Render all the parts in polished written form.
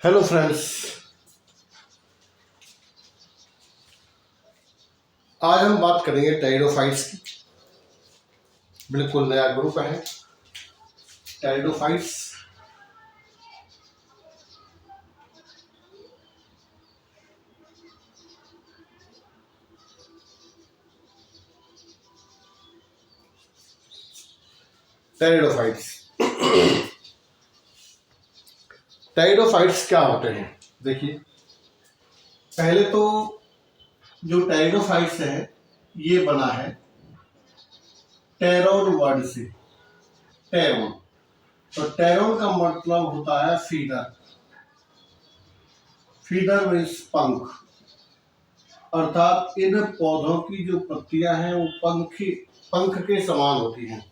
Hello friends, आज हम बात करेंगे टेरिडोफाइट्स की। बिल्कुल नया ग्रुप है टेरिडोफाइट्स। टेरिडोफाइट्स टेरिडोफाइट्स क्या होते हैं? देखिए, पहले तो जो टेरिडोफाइट्स है ये बना है टेरोन वर्ड से। टेरोन, तो टेरोन का मतलब होता है फीडर। फीडर मीन्स पंख, अर्थात इन पौधों की जो पत्तियां हैं वो पंख के समान होती हैं,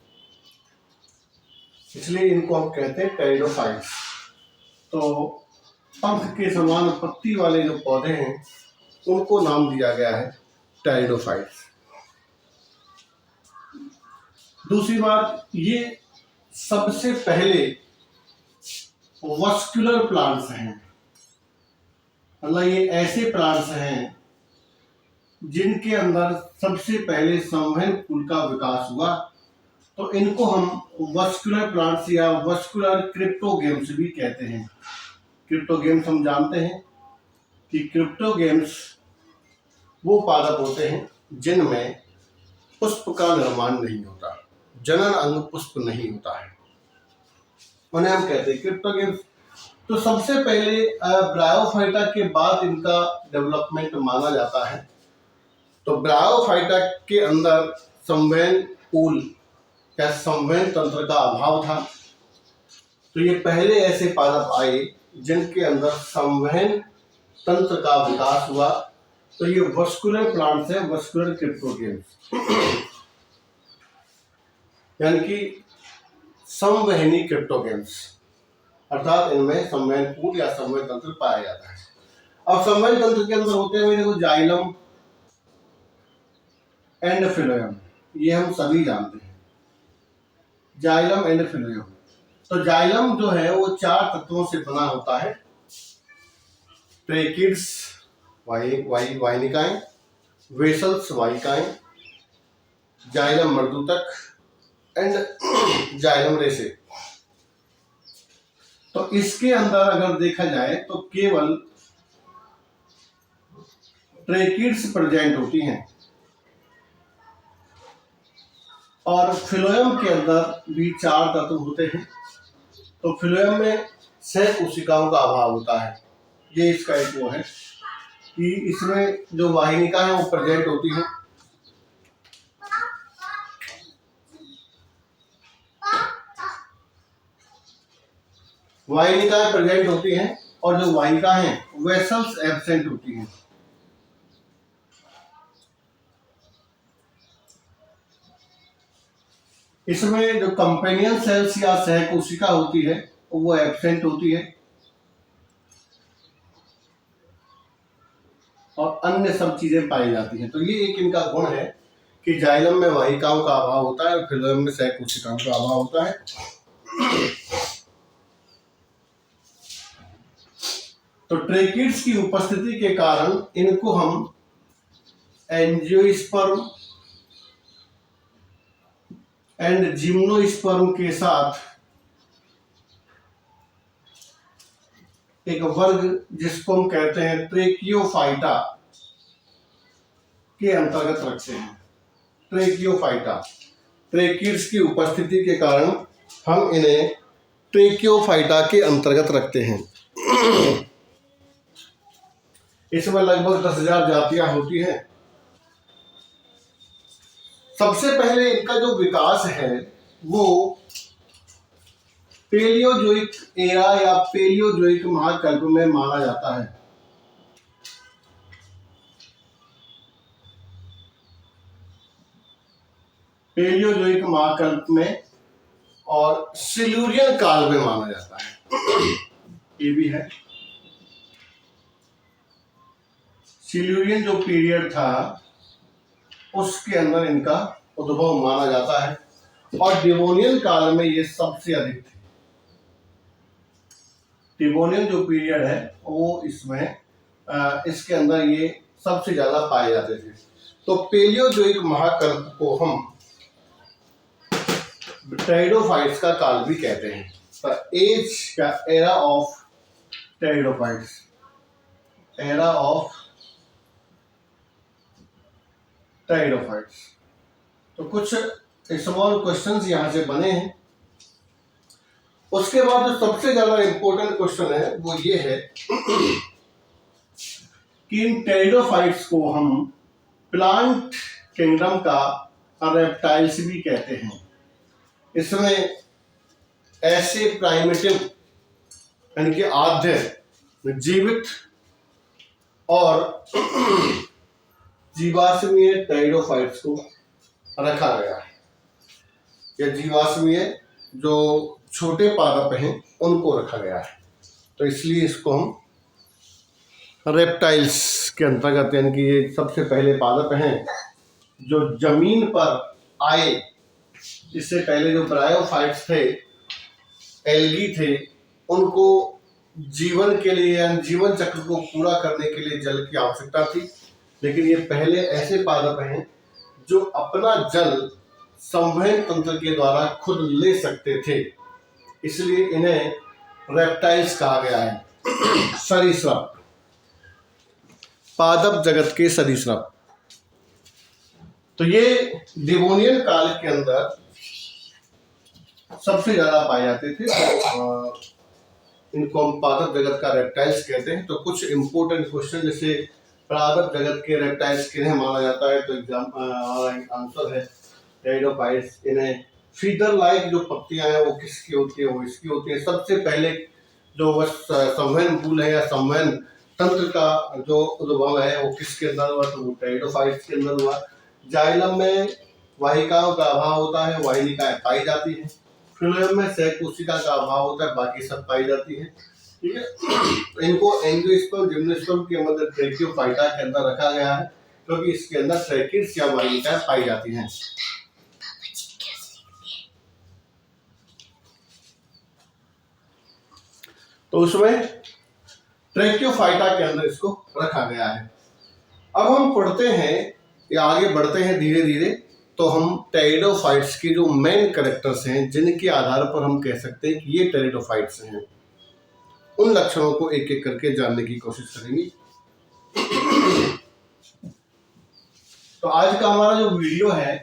इसलिए इनको हम कहते हैं टेरिडोफाइट्स। तो पंख के समान पत्ती वाले जो पौधे हैं उनको नाम दिया गया है टेरिडोफाइट्स। दूसरी बात, ये सबसे पहले वस्कुलर प्लांट्स हैं, मतलब ये ऐसे प्लांट्स हैं जिनके अंदर सबसे पहले संवहन कुल का विकास हुआ। तो इनको हम वस्कुलर प्लांट्स या वस्कुलर क्रिप्टोगेम्स भी कहते हैं। क्रिप्टोगेम्स हम जानते हैं कि क्रिप्टोगेम्स वो पादप होते हैं जिनमें पुष्प का निर्माण नहीं होता, जनन अंग पुष्प नहीं होता है, उन्हें हम कहते हैं क्रिप्टोगेम्स। तो सबसे पहले ब्रायोफाइटा के बाद इनका डेवलपमेंट माना जाता है। तो ब्रायोफाइटा के अंदर संवहन कूल या संवहन तंत्र का अभाव था, तो ये पहले ऐसे पादप आए जिनके अंदर संवहन तंत्र का विकास हुआ। तो ये वस्कुलर प्लांट्स है, वस्कुलर क्रिप्टोगेम्स, यानी कि संवहनी क्रिप्टोगेम्स, अर्थात इनमें संवहन कूल या संवहन तंत्र पाया जाता है। अब संवहन तंत्र के अंदर होते हुए देखो जाइलम एंड फिलोएम, ये हम सभी जानते हैं, जाइलम एंड फिलोएम। तो जाइलम जो है वो 4 तत्वों से बना होता है, ट्रेकिड्स वाहिनिकाएं, वेसल्स वाहिकाएं, जाइलम मर्दूतक एंड जाइलम रेसे। तो इसके अंदर अगर देखा जाए तो केवल ट्रेकिड्स प्रेजेंट होती हैं और फिलोएम के अंदर भी 4 तत्व होते हैं। तो फिलोएम में सह कोशिकाओं का अभाव होता है। ये इसका एक वो है कि इसमें जो वाहिनिका है वो प्रेजेंट होती है, वाहिनिकाएं प्रेजेंट होती हैं और जो वाहिका हैं वेसल्स एब्सेंट होती हैं। इसमें जो कंपेनियन सेल्स या सहकोशिका होती है वो एब्सेंट होती है और अन्य सब चीजें पाई जाती हैं। तो ये एक इनका गुण है कि जाइलम में वाहिकाओं का अभाव होता है और फिलोएम में सहकोशिकाओं का अभाव होता है। तो ट्रेकिड्स की उपस्थिति के कारण इनको हम एंजियोस्पर्म एंड जिम्नोस्पर्म के साथ एक वर्ग जिसको हम कहते हैं ट्रेकियोफाइटा के अंतर्गत रखते हैं। ट्रेकियोफाइटा, ट्रेकिड्स की उपस्थिति के कारण हम इन्हें ट्रेकियोफाइटा के अंतर्गत रखते हैं। इसमें लगभग 10,000 जातियां होती हैं। सबसे पहले इनका जो विकास है वो पेलियोजोइक एरा या पेलियोजोइक महाकल्प में माना जाता है। पेलियोजोइक महाकल्प में और सिल्यूरियन काल में माना जाता है। ये भी है, सिल्यूरियन जो पीरियड था उसके अंदर इनका उद्भव माना जाता है और डिवोनियन काल में ये सबसे अधिक थे। डिवोनियन जो पीरियड है वो इसमें इसके अंदर ये सबसे ज्यादा पाए जाते थे। तो पेलियोजोइक महाकल्प को हम टेरिडोफाइट्स का काल भी कहते हैं। एज का era of pteridophytes, era of pteridophytes. तो कुछ स्मॉल क्वेश्चंस यहां से बने हैं। उसके बाद जो सबसे ज्यादा इंपॉर्टेंट क्वेश्चन है वो ये है कि इन टेरिडोफाइट्स को हम प्लांट किंगडम का रेप्टाइल्स भी कहते हैं। इसमें ऐसे प्राइमेटिव यानी कि आद्य जीवित और जीवाश्मीय टेरिडोफाइट्स को रखा गया है। या जीवाश्मीय जो छोटे पादप हैं उनको रखा गया है, तो इसलिए इसको हम रेप्टाइल्स के अंतर्गत, यानी कि ये सबसे पहले पादप हैं जो जमीन पर आए। इससे पहले जो ब्रायोफाइट्स थे, एल्गी थे, उनको जीवन के लिए या जीवन चक्र को पूरा करने के लिए जल की आवश्यकता थी, लेकिन ये पहले ऐसे पादप हैं जो अपना जल संवहन तंत्र के द्वारा खुद ले सकते थे, इसलिए इन्हें रेप्टाइल्स कहा गया है। सरीसृप, पादप जगत के सरीसृप। तो ये डिवोनियन काल के अंदर सबसे ज्यादा पाए जाते थे। तो इनको हम पादप जगत का रेप्टाइल्स कहते हैं। तो कुछ इंपोर्टेंट क्वेश्चन, जैसे पादप जगत के रेप्टाइल्स किन्हें माना जाता है, तो एग्जाम आंसर है टेरिडोफाइट्स। इन्हें फीदर लाइक जो पत्तियां हैं वो किसकी होती है, वो इसकी होती है। सबसे पहले जो संवहन मूल है या संवहन तंत्र का जो उद्भव है वो किसके अंदर हुआ, तो वो टेरिडोफाइट्स के अंदर हुआ। जाइलम में वाहिकाओं का अभाव होता है, वाहिनिकाएं पाई जाती है। फिलोएम में सहकोशिका का अभाव होता है, बाकी सब पाई जाती है। ठीक है। इनको एंजियोस्पर्म जिम्नोस्पर्म के मध्य ट्रैकियोफाइटा के अंदर रखा गया है, क्योंकि इसके अंदर ट्रैकिड्स या वाहिनिकाएं पाई जाती हैं। तो उसमें ट्रैकियोफाइटा के अंदर इसको रखा गया है। अब हम पढ़ते हैं या आगे बढ़ते हैं धीरे धीरे, तो हम टेरिडोफाइट्स के जो मेन कैरेक्टर्स हैं, जिनके आधार पर हम कह सकते हैं कि ये टेरिडोफाइट्स हैं, उन लक्षणों को एक एक करके जानने की कोशिश करेंगे। तो आज का हमारा जो वीडियो है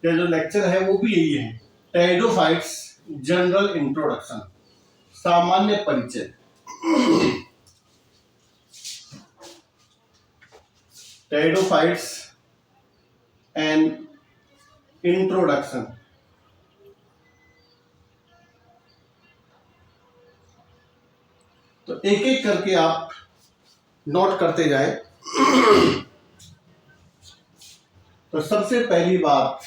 या जो लेक्चर है वो भी यही है, टेरिडोफाइट्स जनरल इंट्रोडक्शन, सामान्य परिचय। Pteridophytes and introduction. तो एक एक करके आप नोट करते जाएं। तो सबसे पहली बात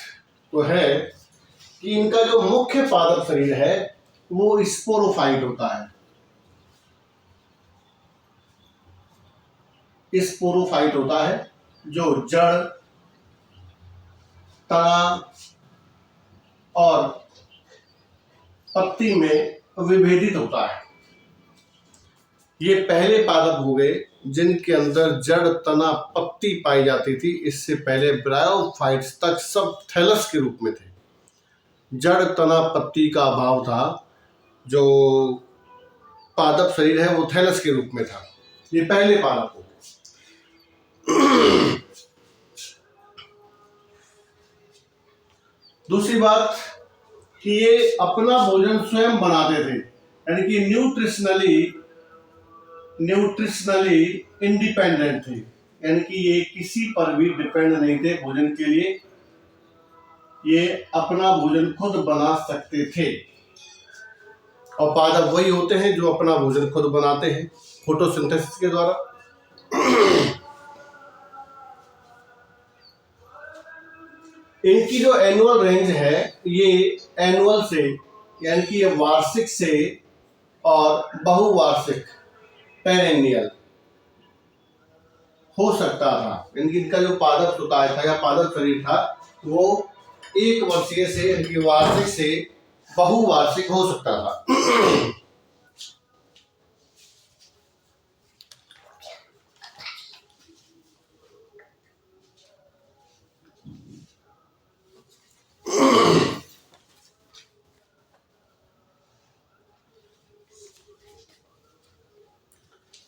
तो है कि इनका जो मुख्य पादप शरीर है वो स्पोरोफाइट होता है। स्पोरोफाइट होता है जो जड़, तना और पत्ती में विभेदित होता है। ये पहले पादप हो गए जिनके अंदर जड़, तना, पत्ती पाई जाती थी। इससे पहले ब्रायोफाइट्स तक सब थैलस के रूप में थे। जड़, तना, पत्ती का अभाव था। जो पादप शरीर है वो थैलस के रूप में था। ये पहले पादप हो गए। दूसरी बात कि ये अपना भोजन स्वयं बनाते थे, यानी कि न्यूट्रिशनली इंडिपेंडेंट थे, यानी कि ये किसी पर भी डिपेंड नहीं थे भोजन के लिए। ये अपना भोजन खुद बना सकते थे। और पादप वही होते हैं जो अपना भोजन खुद बनाते हैं फोटोसिंथेसिस के द्वारा। इनकी जो एनुअल रेंज है ये एनुअल से, यानी कि ये वार्षिक से और बहुवार्षिक पेरेनियल हो सकता था। इनका जो पादप सुताय था या पादप शरीर था वो एक वर्षीय से, यानी कि वार्षिक से बहुवार्षिक हो सकता था।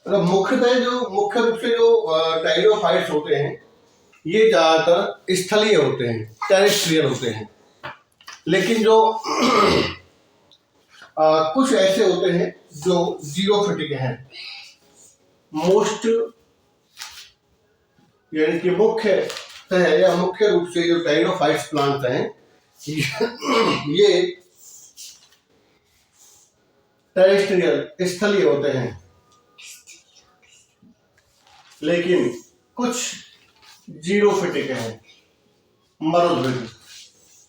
मतलब मुख्यतः जो मुख्य रूप से जो टाइलोफाइट्स होते हैं ये ज्यादातर स्थलीय होते हैं, टेरेस्ट्रियल होते हैं। लेकिन जो कुछ ऐसे होते हैं जो जीरोफिटिक हैं। मोस्ट यानी कि मुख्य रूप से जो टाइलोफाइट्स प्लांट हैं ये टेरेस्ट्रियल स्थलीय होते हैं। लेकिन कुछ जीरोफिटिक हैं, मरुद्भिद।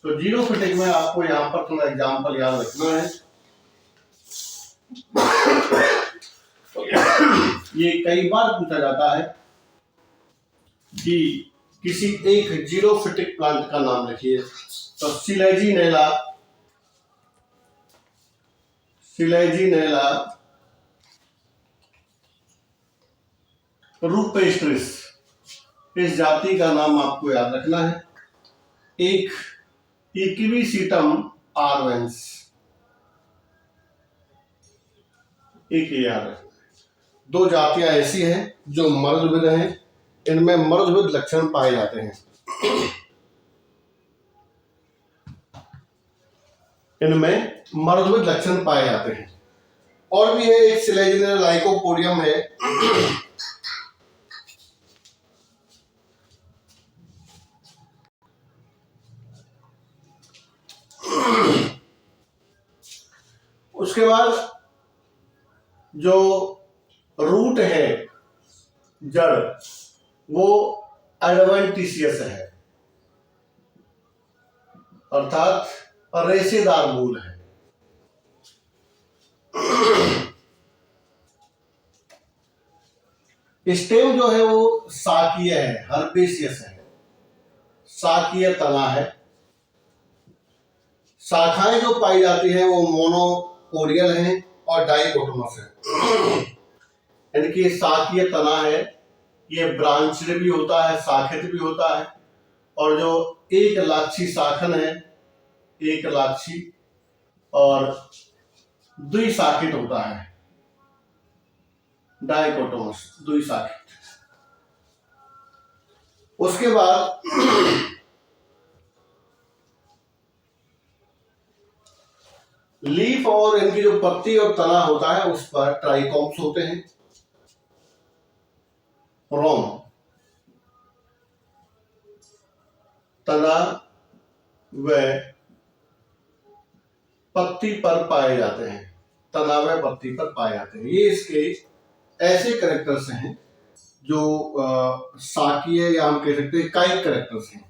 तो जीरोफिटिक में आपको यहाँ पर थोड़ा एग्जाम्पल याद रखना है। ये कई बार पूछा जाता है कि किसी एक जीरोफिटिक प्लांट का नाम लिखिए। तो सिलेजिनेला रूपेस्ट्रिस, इस जाति का नाम आपको याद रखना है। एक इक्विसिटम आर्वेंस, एक याद रखना। दो जातियां ऐसी हैं जो मर्दविद हैं, इनमें मर्दविद लक्षण पाए जाते हैं। इनमें मर्दविद लक्षण पाए जाते हैं। और भी है, एक सिलेजिनेला लाइकोपोडियम है, उसके बाद जो रूट है, जड़, वो एडवेंटिशियस है, अर्थात रेशेदार मूल है। स्टेम जो है वो शाकीय है, हर्बेशियस है, शाकीय तना है। शाखाएं जो पाई जाती हैं वो मोनोपोडियल हैं और डाइकोटोमस है। यानी कि शाकीय तना है, ये ब्रांचड भी होता है, शाखित भी होता है। और जो एक लाक्षी शाखन है, एक लाक्षी और द्विशाखित होता है, डाइकोटोमस, द्विशाखित। उसके बाद लीफ और इनकी जो पत्ती और तना होता है उस पर ट्राइकोम्स होते हैं। रोम, तना व पत्ती पर पाए जाते हैं, तना व पत्ती पर पाए जाते हैं। ये इसके ऐसे कैरेक्टर्स हैं जो शाकीय या हम कह सकते हैं काइक कैरेक्टर्स हैं।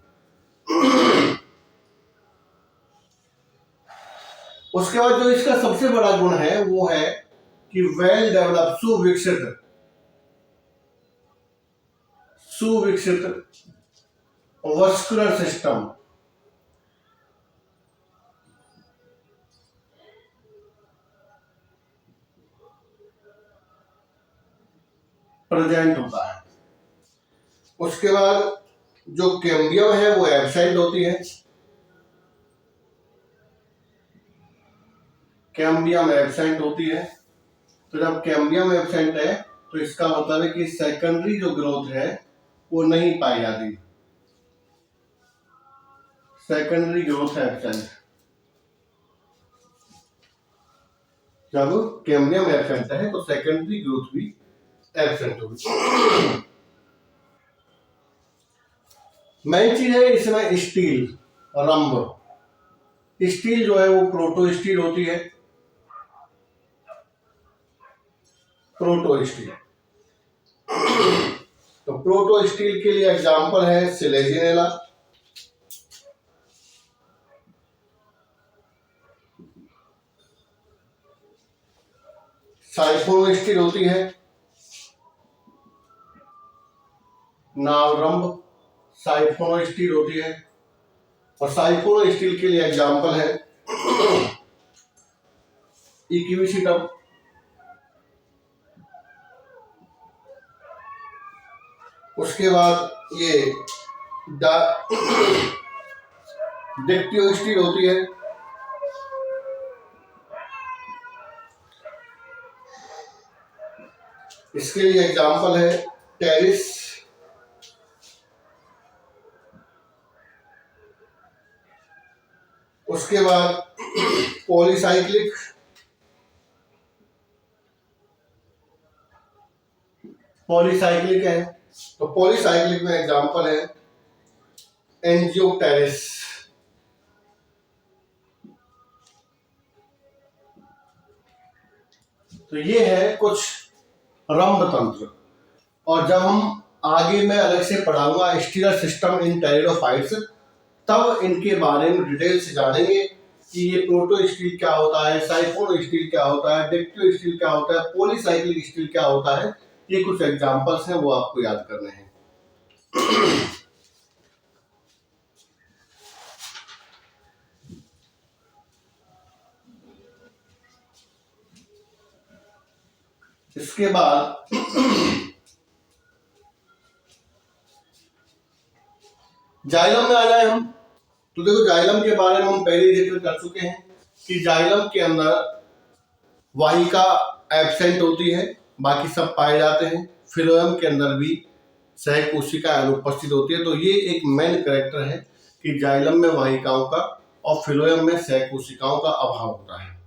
उसके बाद जो इसका सबसे बड़ा गुण है वो है कि वेल डेवलप, सुविकसित वस्कुलर सिस्टम प्रेजेंट होता है। उसके बाद जो कैम्बियम है वो एब्सेंट होती है, कैम्बियम एब्सेंट होती है। तो जब कैम्बियम एब्सेंट है तो इसका मतलब है कि सेकेंडरी जो ग्रोथ है वो नहीं पाई जाती, सेकेंडरी ग्रोथ एब्सेंट। जब कैम्बियम एब्सेंट है तो सेकेंडरी ग्रोथ भी एब्सेंट होगी। मेन चीज है इसमें स्टील, रंभ। स्टील जो है वो प्रोटो स्टील होती है, प्रोटो स्टील। तो प्रोटो स्टील के लिए एग्जांपल है सिलेजिनेला, साइफोनो स्टील होती है, नावरंभ साइफोनो स्टील होती है। और साइफोनो स्टील के लिए एग्जांपल है इक्विसिटम, उसके बाद ये डिक्टियो स्टील होती है, इसके लिए एग्जाम्पल है टेरिस, उसके बाद पॉलीसाइक्लिक, पॉलीसाइक्लिक है तो पॉलीसाइक्लिक में एग्जाम्पल है एंजियोटेरिस। तो ये है कुछ रंभ तंत्र। और जब हम आगे मैं अलग से पढ़ाऊंगा स्टीरर सिस्टम इन टेरिडोफाइट्स, तब इनके बारे में डिटेल से जानेंगे कि ये प्रोटो स्टील क्या होता है, साइफोन स्टील क्या होता है, डेक्टिव स्टील क्या होता है, पॉलीसाइक्लिक स्टील क्या होता है। ये कुछ एग्जांपल्स हैं, वो आपको याद करने हैं। इसके बाद जाइलम में आ जाए हम। तो देखो जाइलम के बारे में हम पहले जिक्र कर चुके हैं कि जाइलम के अंदर वाहिका एब्सेंट होती है, बाकी सब पाए जाते हैं। फिलोएम के अंदर भी सहकोशिका अनुपस्थित होती है। तो ये एक मेन कैरेक्टर है कि जाइलम में वाहिकाओं का और फिलोएम में सहकोशिकाओं का अभाव होता है।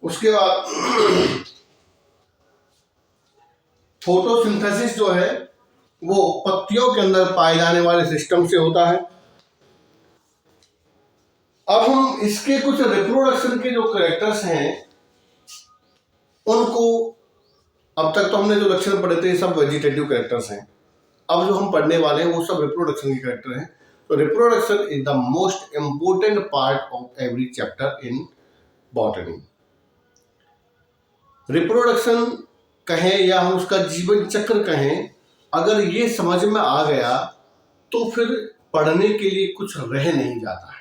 उसके बाद फोटोसिंथेसिस जो है वो पत्तियों के अंदर पाए जाने वाले सिस्टम से होता है। अब हम इसके कुछ रिप्रोडक्शन के जो कैरेक्टर्स हैं उनको, अब तक तो हमने जो लक्षण पढ़े थे सब वेजिटेटिव कैरेक्टर्स हैं, अब जो हम पढ़ने वाले हैं वो सब रिप्रोडक्शन के कैरेक्टर हैं। तो reproduction is the most important part of every chapter in botany. Reproduction कहें या हम उसका जीवन चक्र कहें, अगर ये समझ में आ गया तो फिर पढ़ने के लिए कुछ रह नहीं जाता है।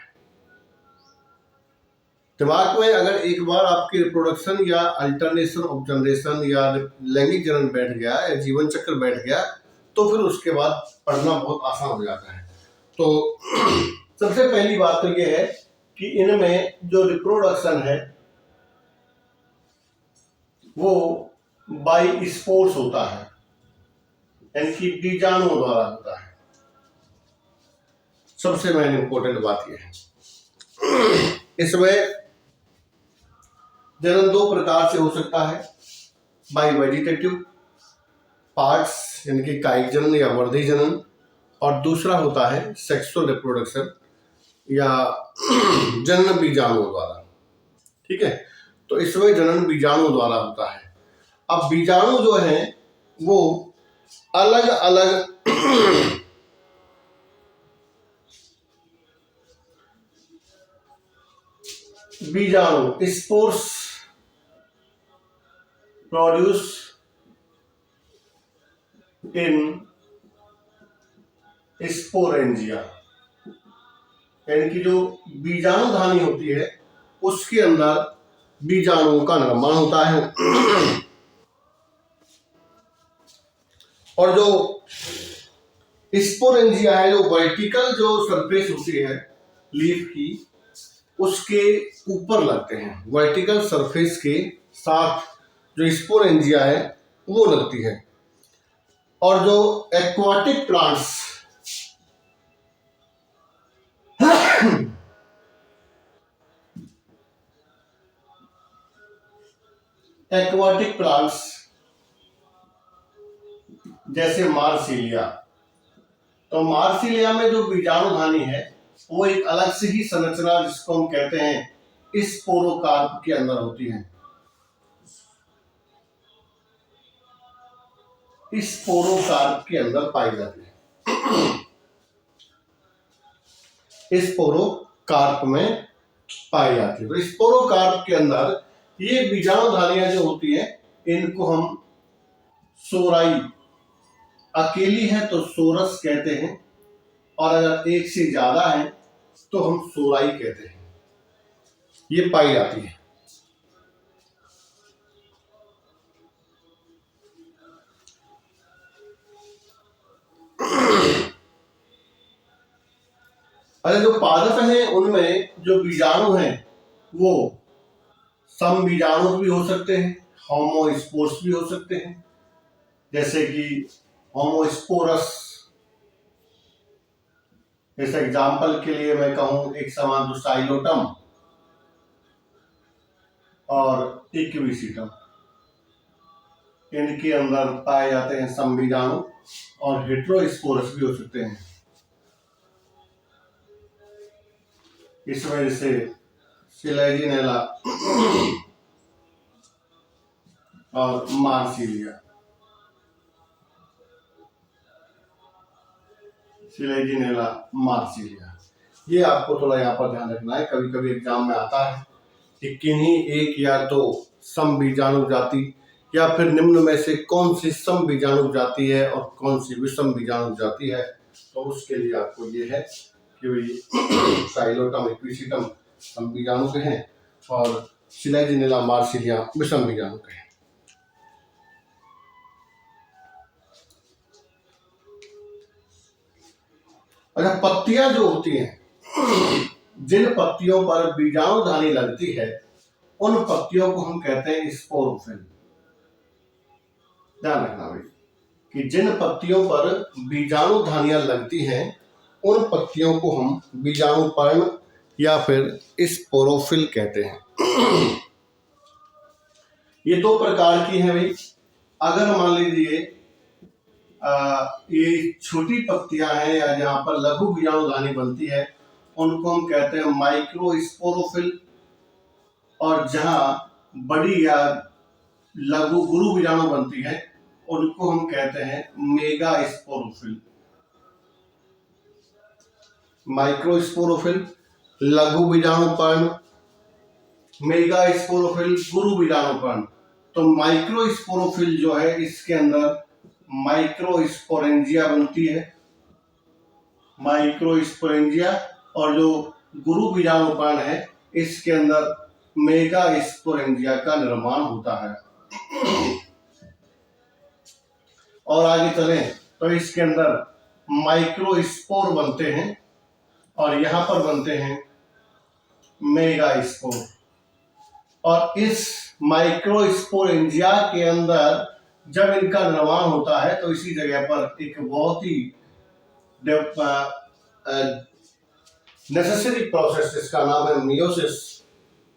दिमाग में अगर एक बार आपकी रिप्रोडक्शन या अल्टरनेशन ऑफ जनरेशन या लैंगिक जनन बैठ गया या जीवन चक्र बैठ गया तो फिर उसके बाद पढ़ना बहुत आसान हो जाता है। तो सबसे पहली बात तो ये है कि इनमें जो रिप्रोडक्शन है वो बाई स्पोर्स होता है, यानी कि बीजाणुओं द्वारा होता है। सबसे मेन इंपॉर्टेंट बात यह है। इसमें जनन दो प्रकार से हो सकता है, बाई वेजिटेटिव पार्ट्स यानी कि कायिक जनन या वर्धी जनन, और दूसरा होता है सेक्सुअल रिप्रोडक्शन या जनन बीजाणुओं द्वारा। ठीक है, तो इसमें जनन बीजाणु द्वारा होता है। अब बीजाणु जो है वो अलग अलग बीजाणु स्पोर्स प्रोड्यूस इन स्पोरेंजिया, यानी कि जो बीजाणु धानी होती है उसके अंदर बीजाणुओं का निर्माण होता है। और जो स्पोरेंजिया है, जो वर्टिकल जो सरफेस होती है लीफ की, उसके ऊपर लगते हैं। वर्टिकल सरफेस के साथ जो स्पोरेंजिया है वो लगती है। और जो एक्वाटिक प्लांट्स एक्वाटिक प्लांट्स जैसे मार्सिलिया, तो मार्सिलिया में जो बीजाणुधानी है वो एक अलग से ही संरचना जिसको हम कहते हैं स्पोरोकार्प के अंदर होती है। स्पोरोकार्प के अंदर पाई जाती है, स्पोरोकार्प में पाई जाती है। तो स्पोरोकार्प के अंदर ये बीजाणुधानियां जो होती है इनको हम सोराई, अकेली है तो सोरस कहते हैं, और अगर एक से ज्यादा है तो हम सोराई कहते हैं। ये पाई जाती है। अगर जो पादप हैं उनमें जो बीजाणु हैं वो सम बीजाणु भी हो सकते हैं, होमोस्पोर्स भी हो सकते हैं, जैसे कि होमोस्पोरस। जैसे एग्जाम्पल के लिए मैं कहूं, एक समान तो साइलोटम और इक्विसिटम, इनके अंदर पाए जाते हैं संबीजाणु, और हेट्रोस्पोरस भी हो सकते हैं। इस वजह से सिलेजिनेला और मार्सिलिया, सिलेजिनेला मार्सिलिया, ये आपको थोड़ा यहाँ पर ध्यान रखना है। कभी कभी एग्जाम में आता है कि किन्हीं एक या दो समबीजाणु जाति या फिर निम्न में से कौन सी समबीजाणु जाति है और कौन सी विषम बीजाणु जाति है, तो उसके लिए आपको ये है कि भाई साइलोटम इक्विसिटम समबीजाणु के हैं और सिलेजिनेला मार्सिलिया विषम बीजाणु के हैं। अच्छा, पत्तियां जो होती हैं, जिन पत्तियों पर बीजाणुधानी लगती है, उन पत्तियों को हम कहते हैं स्पोरोफिल। ध्यान रखना भाई कि जिन पत्तियों पर बीजाणुधानियां लगती हैं, उन पत्तियों को हम बीजाणुपर्ण या फिर स्पोरोफिल कहते हैं। ये दो प्रकार की हैं भाई। अगर मान लीजिए ये छोटी पत्तियां हैं या जहां पर लघु बीजाणुधानी बनती है, उनको हम कहते हैं माइक्रोस्पोरोफिल, और जहां बड़ी या लघु गुरु बीजाणु बनती है, उनको हम कहते हैं मेगा स्पोरोफिल। माइक्रोस्पोरोफिल लघु बीजाणुपर्ण, मेगा स्पोरोफिल गुरु बीजाणुपर्ण। तो माइक्रोस्पोरोफिल जो है, इसके अंदर माइक्रोस्पोरेंजिया बनती है, माइक्रोस्पोरेंजिया, और जो गुरु बीजाणुपर्ण है, इसके अंदर मेगा स्पोरेंजिया का निर्माण होता है। और आगे चलें तो इसके अंदर माइक्रोस्पोर बनते हैं और यहां पर बनते हैं मेगा स्पोर। और इस माइक्रोस्पोरेंजिया के अंदर जब इनका निर्माण होता है, तो इसी जगह पर एक बहुत ही नेसेसरी प्रोसेस, जिसका नाम है मियोसिस,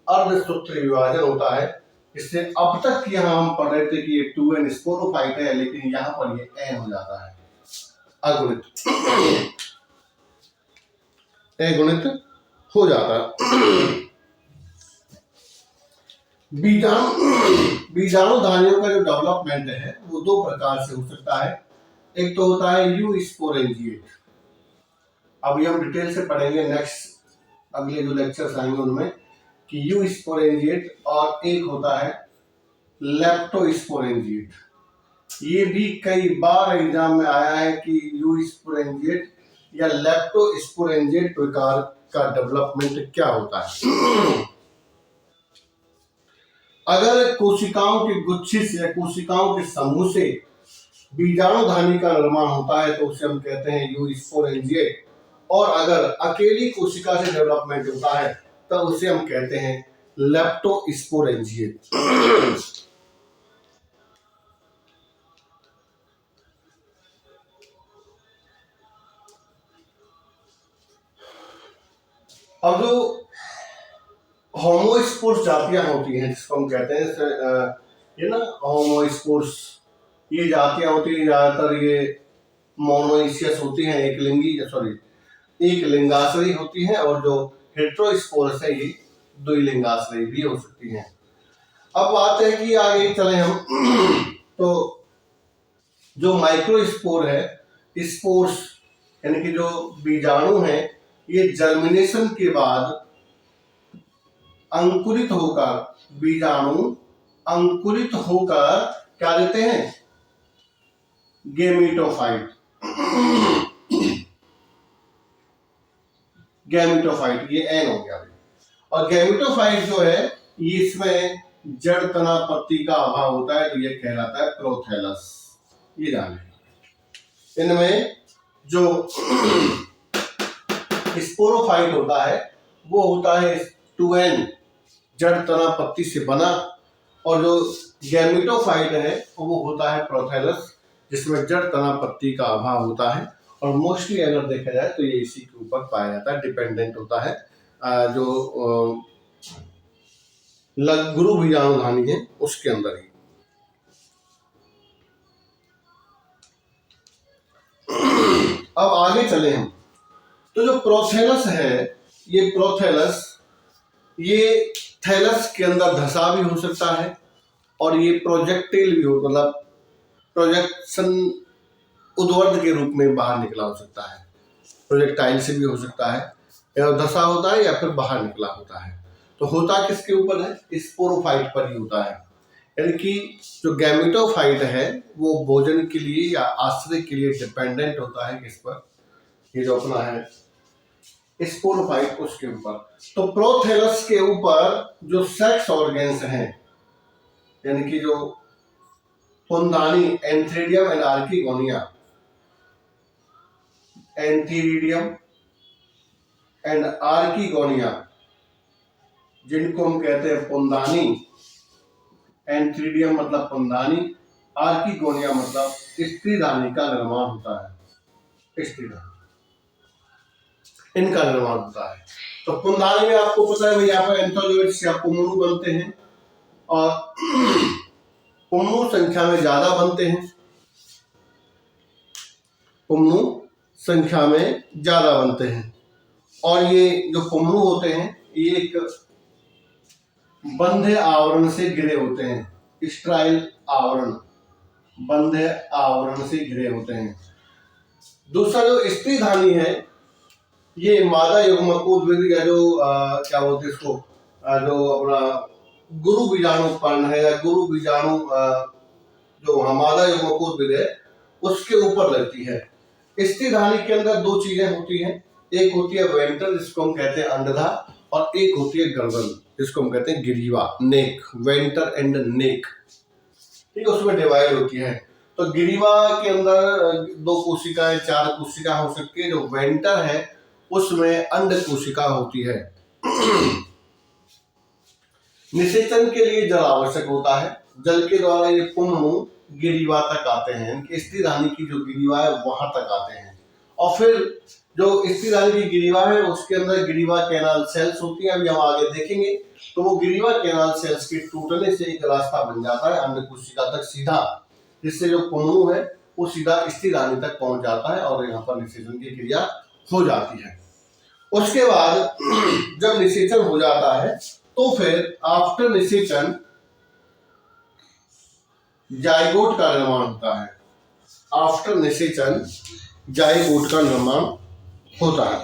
अर्धसूत्री विभाजन होता है। इससे अब तक यहाँ हम पढ़ रहे थे कि ये 2n स्पोरोफाइट है, लेकिन यहाँ पर ये n हो जाता है, अगुणित अगुणित हो जाता है। बीजाणुधानियों का जो डेवलपमेंट है वो दो प्रकार से हो सकता है। एक तो होता है यू स्पोरेंजिएट, अभी हम डिटेल से पढ़ेंगे नेक्स्ट अगले जो लेक्चर्स आएंगे उनमें, कि यू स्पोरेंजिएट, और एक होता है लेप्टोस्पोरेंजिएट। ये भी कई बार एग्जाम में आया है कि यू स्पोरेंजिएट या लेप्टोस्पोरेंजिएट प्रकार का डेवलपमेंट क्या होता है। अगर कोशिकाओं के गुच्छे से या कोशिकाओं के समूह से बीजाणुधानी का निर्माण होता है, तो उसे हम कहते हैं यू स्पोरेंजिएट। और अगर अकेली कोशिका से डेवलपमेंट होता है, तो उसे हम कहते हैं लेप्टोस्पोरेंजिएट। अब जो होमोस्पोर्स जातियां होती हैं, जिसको हम कहते हैं ये ना होमोस्पोर्स, ये जातियां होती हैं, ज्यादातर ये मोनोइसियस होती हैं, एक लिंगाश्रयी होती हैं, और जो हेट्रोस्पोरस है, ये द्विलिंगाश्रयी भी हो सकती हैं। अब बात है कि आगे चले हम तो जो माइक्रोस्पोर है, स्पोर्स यानी कि जो बीजाणु हैं, ये जर्मिनेशन के बाद अंकुरित होकर, बीजाणु अंकुरित होकर क्या देते हैं, गेमिटोफाइट। गैमेटोफाइट, ये एन हो गया। और गैमेटोफाइट जो है, इसमें जड़ तना पत्ती का अभाव होता है, तो ये कहलाता है प्रोथैलस। ये जाने, इनमें जो स्पोरोफाइट होता है, वो होता है 2n, जड़ तना पत्ती से बना, और जो गैमेटोफाइट है वो होता है प्रोथैलस, जिसमें जड़ तना पत्ती का अभाव होता है। और मोस्टली अगर देखा जाए तो ये इसी के ऊपर पाया जाता है, डिपेंडेंट होता है। जो गुरु बीजाणुधानी है उसके अंदर ही। अब आगे चले हम, तो जो प्रोथैलस है, ये प्रोथैलस ये थैलस के अंदर धसा भी हो सकता है और ये प्रोजेक्टिल भी हो, मतलब प्रोजेक्शन उद्वर्ध के रूप में बाहर निकला हो सकता है। प्रोजेक्टाइल से भी हो सकता है, या धसा होता है या फिर बाहर निकला होता है। तो होता किसके ऊपर है? स्पोरोफाइट पर ही होता है। यानी कि जो गैमेटोफाइट है वो भोजन के लिए या आश्रय के लिए डिपेंडेंट होता है किस पर? ये जो अपना है स्पोरोफाइट, उसके ऊपर। तो प्रोथैलस के ऊपर जो सेक्स ऑर्गेन्स हैं, यानी कि जो पुंदानी, antheridium and archegonia, antheridium and archegonia, जिनको हम कहते हैं पुंदानी, एंथ्रीडियम मतलब पुंदानी, आर्किगोनिया मतलब स्त्रीधानी का निर्माण होता है। स्त्रीधानी, इनका निर्माण होता है। तो पुंदानी में आपको पता है भाई, यहाँ पर एंथोजोइड्स या पुंगनू बनते हैं और पुंगनू संख्या में ज्यादा बनते हैं। पुंगनू संख्या में ज्यादा बनते हैं और ये जो पुंगनू होते हैं ये एक बंधे आवरण से घिरे होते हैं। स्ट्राइल आवरण, बंधे आवरण से घिरे होते हैं। दूसरा जो स्त्रीधानी है, ये मादा युग्मकोद्भिद या जो क्या बोलते हैं इसको, जो अपना गुरु बीजाणु पर्ण है या गुरु बीजाणु जो मादा युग्मकोद्भिद है उसके ऊपर लगती है। स्त्रीधानी के अंदर दो चीजें होती हैं, एक होती है वेंटर जिसको हम कहते हैं अंडधा, और एक होती है गर्दन जिसको हम कहते हैं गिरीवा, नेक, वेंटर एंड नेक। ठीक है, उसमें डिवाइड होती है। तो गिरीवा के अंदर 2 कोशिकाएं, 4 कोशिका हो सकती है। जो वेंटर है उसमें अंड कोशिका होती है। निषेचन के लिए जल आवश्यक होता है। जल के द्वारा ये पुंगनू गिरीवा तक आते हैं, इनकी स्त्रीधानी की जो गिरीवा है वहां तक आते हैं। और फिर जो स्त्रीधानी की गिरीवा है उसके अंदर गिरीवा कैनाल सेल्स होती हैं, अभी हम आगे देखेंगे। तो वो गिरीवा कैनाल सेल्स के टूटने से एक रास्ता बन जाता है अंड कोशिका तक सीधा, जिससे जो पुंगनू है वो सीधा स्त्रीधानी तक पहुंच जाता है और यहाँ पर निषेचन की क्रिया हो जाती है। उसके बाद जब निषेचन हो जाता है तो फिर आफ्टर निषेचन जाइगोट का निर्माण होता है। आफ्टर निषेचन जाइगोट का निर्माण होता है।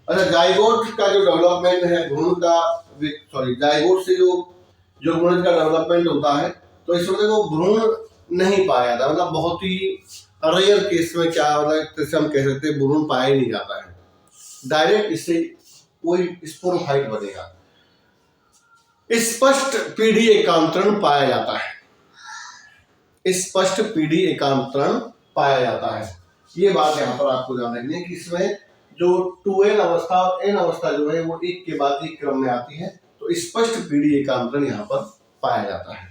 अच्छा, जाइगोट का जो डेवलपमेंट है भ्रूण का, जाइगोट से जो युग्मनज का डेवलपमेंट होता है, तो इसमें वो भ्रूण नहीं पाया जाता, मतलब बहुत ही रेयर केस में क्या मतलब हम कह सकते हैं भ्रूण पाया ही नहीं जाता है। डायरेक्ट इससे कोई स्पोरोफाइट बनेगा। स्पष्ट पीढ़ी एकांतरण पाया जाता है। स्पष्ट पीढ़ी एकांतरण पाया जाता है। ये बात यहाँ पर आपको ध्यान रखनी है कि इसमें जो 2n अवस्था और n अवस्था जो है वो एक के बाद एक क्रम में आती है। तो स्पष्ट पीढ़ी एकांतरण यहाँ पर पाया जाता है।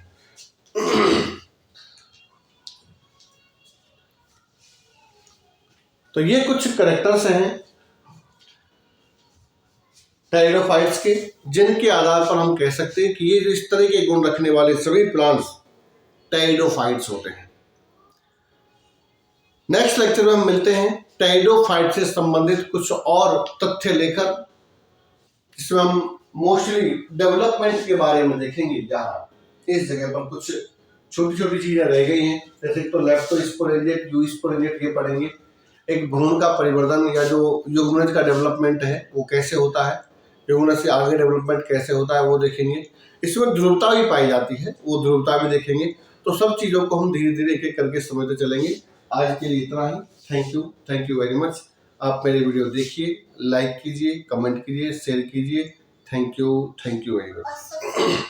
तो ये कुछ कैरेक्टर्स हैं टेरिडोफाइट्स के, जिनके आधार पर हम कह सकते हैं कि ये जो इस तरह के गुण रखने वाले सभी प्लांट्स टेरिडोफाइट्स होते हैं। नेक्स्ट लेक्चर में हम मिलते हैं टेरिडोफाइट से संबंधित कुछ और तथ्य लेकर, जिसमें हम मोस्टली डेवलपमेंट के बारे में देखेंगे। जहाँ इस जगह पर कुछ छोटी छोटी चीजें रह गई हैं, जैसे तो लेप्टोस्पोरेंजिएट, यूस्पोरेंजिएट ये पढ़ेंगे। एक भ्रूण का परिवर्तन या जो युग्मनज का डेवलपमेंट है वो कैसे होता है, युग्मनज से आगे डेवलपमेंट कैसे होता है वो देखेंगे। इसमें ध्रुवता भी पाई जाती है, वो ध्रुवता भी देखेंगे। तो सब चीज़ों को हम धीरे धीरे एक एक करके समझते चलेंगे। आज के लिए इतना ही। Thank you very much. आप मेरे वीडियो देखिए, लाइक कीजिए, कमेंट कीजिए, शेयर कीजिए। Thank you very much.